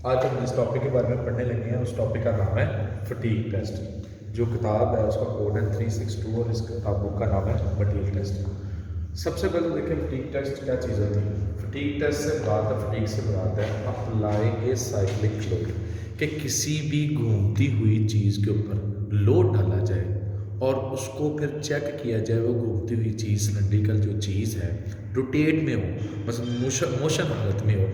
आज हम जिस टॉपिक के बारे में पढ़ने लगे हैं उस टॉपिक का नाम है फटीग टेस्ट। जो किताब है उसका कोड है 362 और इस किताब बुक का नाम है फटीग टेस्ट। सबसे पहले देखें फटीग टेस्ट क्या चीज़ होती है। फटीग टेस्ट से बात है, फटीग से बात है अप्लाई ए साइक्लिक लोड, कि किसी भी घूमती हुई चीज़ के ऊपर लोड डाला जाए और उसको फिर चेक किया जाए वो घूमती हुई चीज़ सिलेंड्रिकल जो चीज़ है रोटेट में हो, बस मोशन हालत में हो,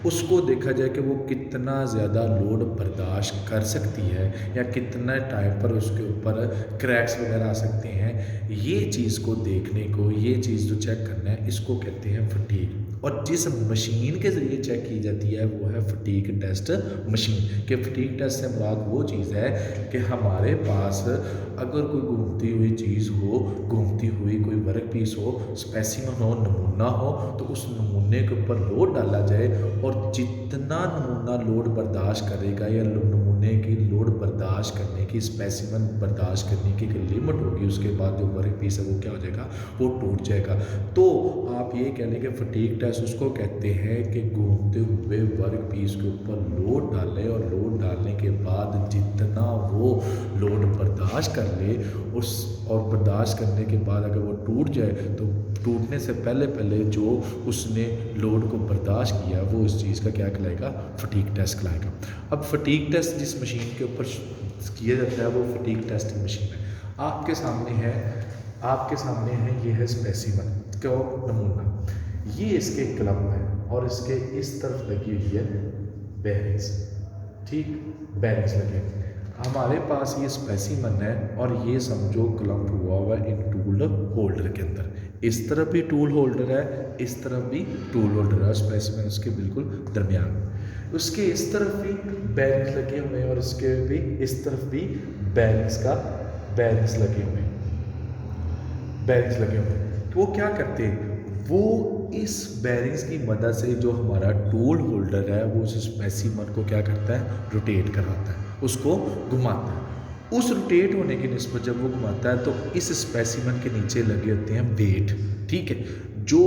उसको देखा जाए कि वो कितना ज़्यादा लोड बर्दाश्त कर सकती है या कितना टाइम पर उसके ऊपर क्रैक्स वगैरह आ सकते हैं। ये चीज़ को देखने को, ये चीज़ जो चेक करना है, इसको कहते हैं फटीग। और जिस मशीन के ज़रिए चेक की जाती है वो है फटीग टेस्ट मशीन। कि फटीग टेस्ट से मुराद वो चीज़ है कि हमारे पास अगर कोई घूमती हुई चीज़ हो, घूमती हुई कोई वर्क पीस हो, स्पेसिमन हो, नमूना हो, तो उस नमूने के ऊपर लोड डाला जाए और जितना नमूना लोड बर्दाश्त करेगा या नमूने की लोड बर्दाश्त करने की, स्पेसिमन बर्दाश्त करने की एक लिमिट होगी, उसके बाद जो वर्क पीस है वो क्या हो जाएगा, वो टूट जाएगा। तो आप ये कह लें कि फटीग टेस्ट उसको कहते हैं कि घूमते हुए वर्क पीस के ऊपर लोड डालें और लोड डालने के बाद जितना वो लोड बर्दाश्त कर ले उस और बर्दाश्त करने के बाद अगर वो टूट जाए तो टूटने से पहले पहले जो उसने लोड को बर्दाश्त किया वो इस चीज़ का क्या कहलाएगा, फटीग टेस्ट कहलाएगा। अब फटीग टेस्ट जिस मशीन के ऊपर किया जाता है वो फटीग टेस्ट मशीन है। आपके सामने है ये है स्पेसिमन क्यों नमूना, ये इसके क्लम है और इसके इस तरफ लगी हुई है बेरिंग्स। ठीक, बेरिंग्स लगे हुए हैं। हमारे पास ये स्पेसिमन है और ये समझो क्लम्प हुआ है इन टूल होल्डर के अंदर। इस तरफ भी टूल होल्डर है, इस तरफ भी टूल होल्डर है, स्पेसिमन उसके बिल्कुल दरमियान। उसके इस तरफ भी बेरिंग्स लगे हुए हैं और इसके भी इस तरफ भी बेरिंग्स लगे हुए हैं। तो वो क्या करते हैं, वो इस बेरिंग्स की मदद से जो हमारा टूल होल्डर है वो उस स्पेसिमन को क्या करता है, रोटेट कराता है, उसको घुमाता है। उस रोटेट होने की निस्बत जब वो घुमाता है तो इस स्पेसिमन के नीचे लगे होते हैं वेट। ठीक है, जो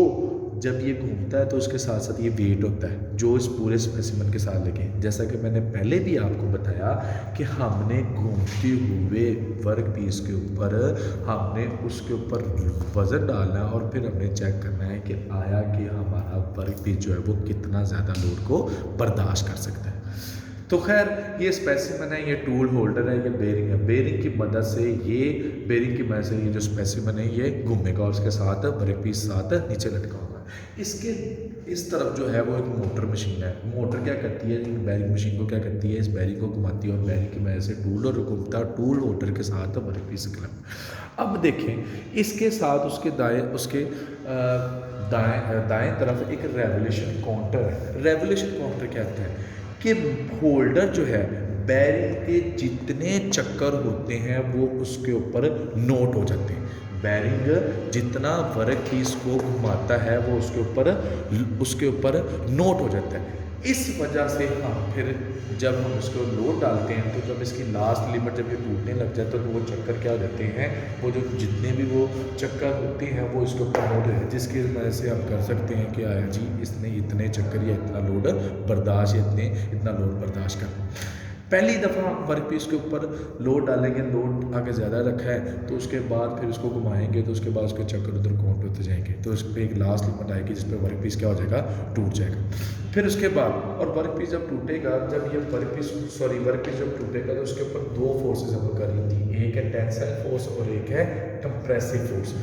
जब ये घूमता है तो उसके साथ साथ ये वेट होता है जो इस पूरे स्पेसिमन के साथ लगे। जैसा कि मैंने पहले भी आपको बताया कि हमने घूमते हुए वर्क पीस के ऊपर हमने उसके ऊपर वज़न डालना है और फिर हमने चेक करना है कि आया कि हमारा वर्क पीस जो है वो कितना ज़्यादा लोड को बर्दाश्त कर सकता है। तो खैर ये स्पेसिमन है, ये टूल होल्डर है, ये बेरिंग है। बेरिंग की मदद से ये जो स्पेसिमन है ये घूमेगा और उसके साथ वर्क पीस साथ नीचे लटका होगा। इसके इस तरफ जो है वो एक मोटर मशीन है। मोटर क्या करती है, इन बेरिंग मशीन को क्या करती है, इस बेरिंग को घुमाती है और बेरिंग की वजह से टूल और घूमता है, टूल होल्डर के साथ वर्क पीस क्लम। अब देखें इसके साथ उसके दाएं तरफ एक रेवोल्यूशन काउंटर है। रेवोल्यूशन काउंटर क्या होता है कि होल्डर जो है बेरिंग के जितने चक्कर होते हैं वो उसके ऊपर नोट हो जाते हैं। बेरिंग जितना वर्क पीस को घुमाता है वो उसके ऊपर नोट हो जाता है। इस वजह से हम फिर जब हम उसको लोड डालते हैं तो जब इसकी लास्ट लिमिट जब ये टूटने लग जाता है तो वो चक्कर क्या हो जाते हैं, वो जो जितने भी वो चक्कर होते हैं वो इसके ऊपर नोट है, जिसकी वजह से हम कर सकते हैं कि आया जी इसने इतने चक्कर या इतना लोड बर्दाश्त या इतना लोड बर्दाश्त कर। पहली दफ़ा हम वर्क पीस के ऊपर लोड डालेंगे, लोड आगे ज़्यादा रखा है तो उसके बाद फिर उसको घुमाएंगे तो उसके बाद उसके चक्कर उधर काउंट होते जाएंगे तो उस पर एक लास्ट लिमिट आएगी जिस पर वर्क पीस क्या हो जाएगा, टूट जाएगा। फिर उसके बाद और वर्क पीस जब टूटेगा, वर्क पीस जब टूटेगा तो उसके ऊपर दो फोर्सेस अमल कर रही थी, एक है टेंसाइल फोर्स और एक है कंप्रेसिव फोर्स।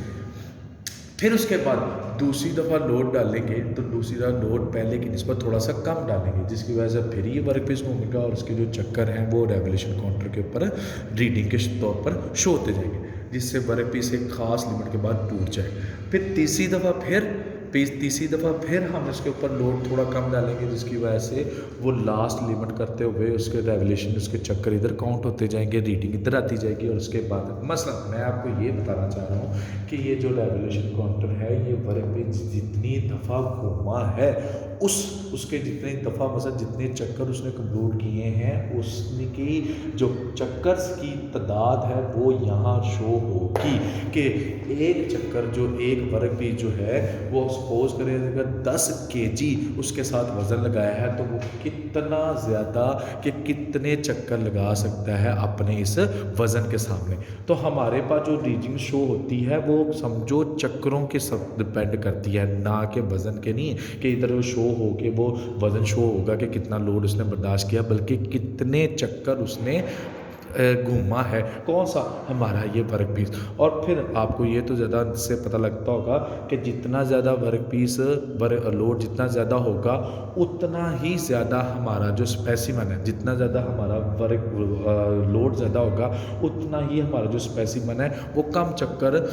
फिर उसके बाद दूसरी दफ़ा लोड डालेंगे तो दूसरा लोड पहले की निस्बत थोड़ा सा कम डालेंगे जिसकी वजह से फिर ये वर्क पीस घूमेगा और उसके जो चक्कर हैं वो रेवोल्यूशन काउंटर के ऊपर रीडिंग के तौर पर शो होते जाएंगे जिससे वर्क पीस एक खास लिमिट के बाद टूट जाए। फिर तीसरी दफ़ा फिर हम इसके ऊपर लोड थोड़ा कम डालेंगे जिसकी वजह से वो लास्ट लिमिट करते हुए उसके रेवोल्यूशन उसके चक्कर इधर काउंट होते जाएंगे, रीडिंग इधर आती जाएगी और उसके बाद मसलन मैं आपको ये बताना चाह रहा हूँ कि ये जो रेवोल्यूशन काउंटर है ये वर्क पीस जितनी दफ़ा घूमा है उसके जितने दफ़ा मतलब जितने चक्कर उसने कंप्लीट किए हैं उसकी जो चक्कर्स की तादाद है वो यहाँ शो होगी कि एक चक्कर जो एक वर्क पीस जो है वो सपोज करें अगर 10 केजी उसके साथ वज़न लगाया है तो वो कितना ज़्यादा कि कितने चक्कर लगा सकता है अपने इस वज़न के सामने। तो हमारे पास जो रीडिंग शो होती है वो समझो चक्करों के सब डिपेंड करती है, ना कि वज़न के नहीं कि इधर शो हो के वो वज़न शो होगा कि कितना लोड उसने बर्दाश्त किया, बल्कि कितने चक्कर उसने घूमा है, कौन सा हमारा ये वर्क पीस। और फिर आपको ये तो ज़्यादा से पता लगता होगा कि जितना ज़्यादा वर्क पीस लोड जितना ज़्यादा होगा उतना ही ज़्यादा हमारा जो स्पेसिमन है, जितना ज़्यादा हमारा वर्क लोड ज़्यादा होगा उतना ही हमारा जो स्पेसिमन है वो कम चक्कर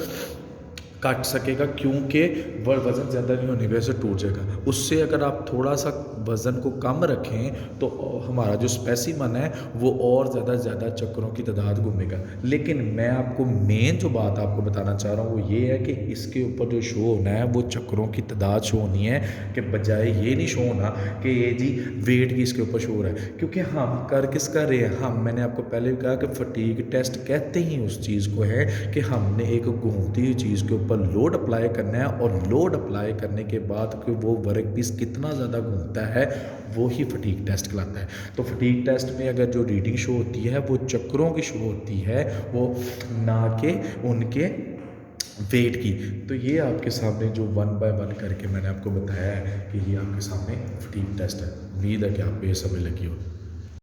काट सकेगा, क्योंकि वज़न ज़्यादा नहीं होने की वजह से टूट जाएगा। उससे अगर आप थोड़ा सा वज़न को कम रखें तो हमारा जो स्पेसिमन है वो और ज़्यादा चक्करों की तादाद घूमेगा। लेकिन मैं आपको मेन जो बात आपको बताना चाह रहा हूँ वो ये है कि इसके ऊपर जो शो होना है वो चक्करों की तादाद शो होनी है, कि बजाय ये नहीं शो होना कि ये जी वेट की इसके ऊपर शो हो रहा है। क्योंकि हम कर किसका रहे हैं, मैंने आपको पहले भी कहा कि फटीग टेस्ट कहते ही उस चीज़ को है कि हमने एक घूमती हुई चीज़ के ऊपर लोड अप्लाई करना है, और लोड अप्लाई करने के बाद कि वो वर्क पीस कितना ज़्यादा घूमता है वो ही फटीग टेस्ट कहलाता है। तो फटीग टेस्ट में अगर जो रीडिंग शो होती है वो चक्करों की शो होती है, वो ना कि उनके वेट की। तो ये आपके सामने जो 1 बाय 1 करके मैंने आपको बताया है कि ये आपके सामने फटीग टेस्ट है। उम्मीद है कि आपको ये समझ लगी हो।